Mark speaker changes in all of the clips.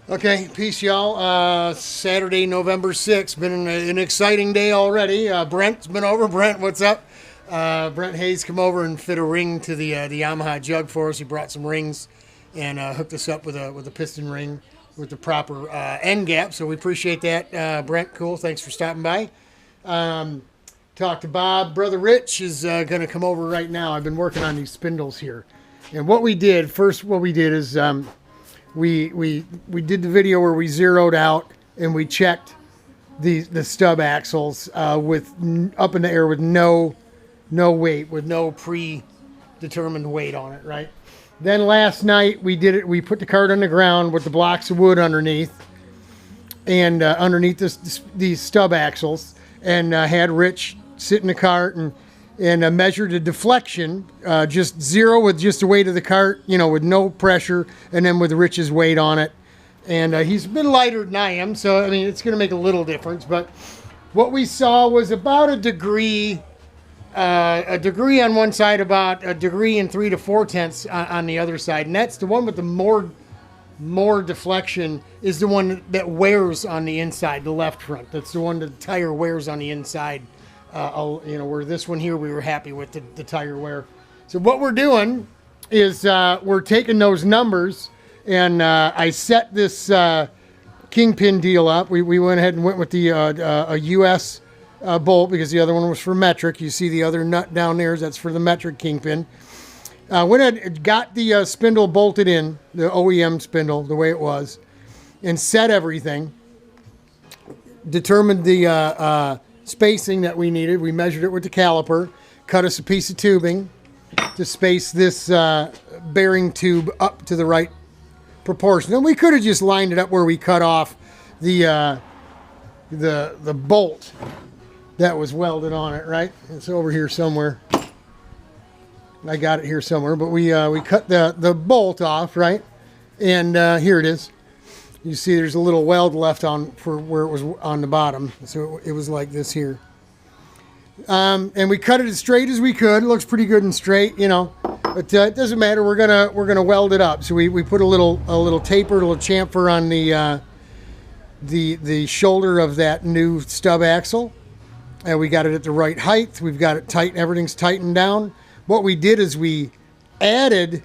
Speaker 1: Okay, peace, y'all. Saturday, November 6th. Been an exciting day already. Brent's been over. Brent, what's up? Brent Hayes come over and fit a ring to the Yamaha jug for us. He brought some rings and hooked us up with a piston ring with the proper end gap. So we appreciate that, Brent. Cool. Thanks for stopping by. Talk to Bob. Brother Rich is going to come over right now. I've been working on these spindles here. And what we did is we did the video where we zeroed out and we checked the stub axles with up in the air with no weight, with no predetermined weight on it, right? Then last night we did it. We put the cart on the ground with the blocks of wood underneath and underneath these stub axles, and had Rich sit in the cart and measured the deflection, just zero with just the weight of the cart, with no pressure, and then with Rich's weight on it. And he's been lighter than I am, so I mean it's going to make a little difference. But what we saw was about a degree on one side, about a degree and 3 4/10 on the other side, and that's the one with the more deflection is the one that wears on the inside, the left front. That's the one that the tire wears on the inside. Where this one here, we were happy with the tire wear. So what we're doing is we're taking those numbers, and I set this kingpin deal up. We went ahead and went with the a US bolt because the other one was for metric. You see the other nut down there, that's for the metric kingpin. Went ahead and got the spindle bolted in, the OEM spindle, the way it was, and set everything. Determined the spacing that we needed. We measured it with the caliper, cut us a piece of tubing to space this bearing tube up to the right proportion. And we could have just lined it up where we cut off the bolt that was welded on it, right? It's over here somewhere. I got it here somewhere, but we cut the bolt off, right? And here it is. You see there's a little weld left on for where it was on the bottom. So it was like this here. And we cut it as straight as we could. It looks pretty good and straight, but it doesn't matter. We're gonna weld it up. So we put a little taper, a little chamfer on the shoulder of that new stub axle. And we got it at the right height. We've got it tight, everything's tightened down. What we did is we added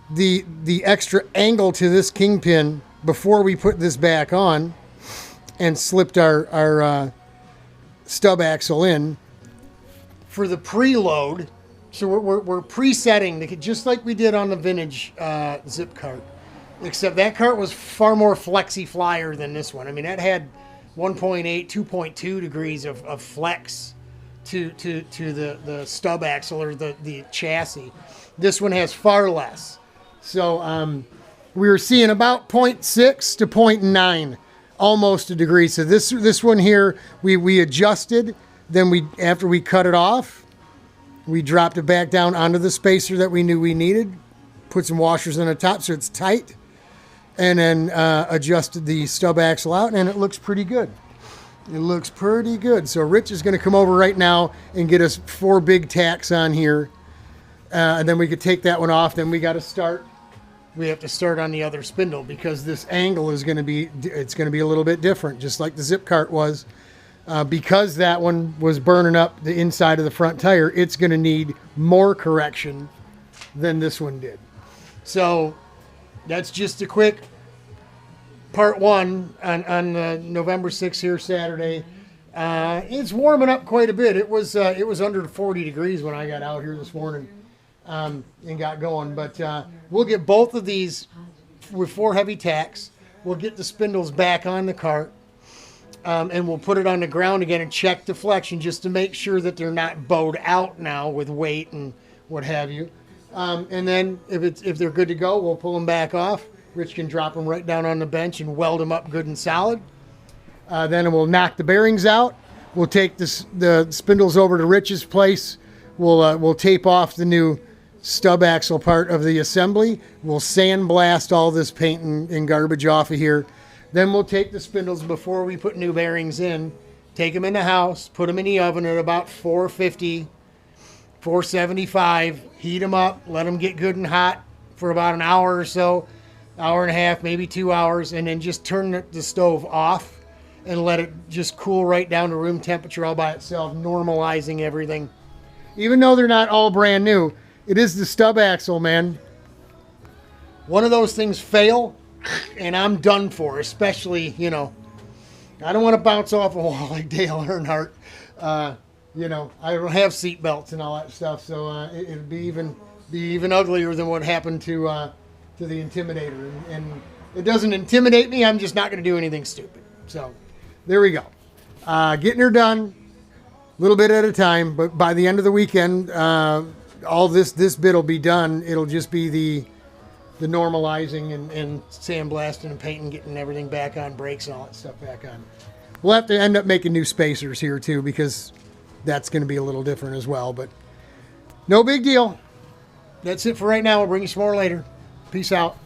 Speaker 1: the extra angle to this kingpin before we put this back on, and slipped our stub axle in for the preload. So we're presetting, just like we did on the vintage zip cart, except that cart was far more flexy flyer than this one. I mean, that had 1.8, 2.2 degrees of flex to the stub axle or the chassis. This one has far less. So we were seeing about 0.6 to 0.9, almost a degree. So this one here, we adjusted. Then after we cut it off, we dropped it back down onto the spacer that we knew we needed, put some washers on the top so it's tight, and then adjusted the stub axle out, and it looks pretty good. It looks pretty good. So Rich is going to come over right now and get us 4 big tacks on here, and then we could take that one off. Then we got to start. We have to start on the other spindle because this angle is going to be a little bit different, just like the zip cart was. Because that one was burning up the inside of the front tire, it's going to need more correction than this one did. So that's just a quick part one on November 6th here, Saturday. It's warming up quite a bit. It was under 40 degrees when I got out here this morning. And got going, but we'll get both of these with 4 heavy tacks. We'll get the spindles back on the cart, and we'll put it on the ground again and check deflection just to make sure that they're not bowed out now with weight and what have you. And then if they're good to go, we'll pull them back off. Rich can drop them right down on the bench and weld them up good and solid. Then we'll knock the bearings out. We'll take the spindles over to Rich's place. We'll tape off the new stub axle part of the assembly. We'll sandblast all this paint and garbage off of here. Then we'll take the spindles before we put new bearings in, take them in the house, put them in the oven at about 450, 475, heat them up, let them get good and hot for about an hour or so. hour and a half, maybe 2 hours, and then just turn the stove off and let it just cool right down to room temperature all by itself, normalizing everything. Even though they're not all brand new, it is the stub axle, man. One of those things fail, and I'm done for, especially, you know, I don't want to bounce off a wall like Dale Earnhardt. You know, I don't have seat belts and all that stuff, so it'd be even uglier than what happened to the Intimidator. And it doesn't intimidate me. I'm just not going to do anything stupid. So there we go. Getting her done, a little bit at a time. But by the end of the weekend, all this bit will be done. It'll just be the normalizing and sandblasting and painting, getting everything back on, brakes and all that stuff back on. We'll have to end up making new spacers here too, because that's going to be a little different as well. But no big deal. That's it for right now. We'll bring you some more later. Peace out.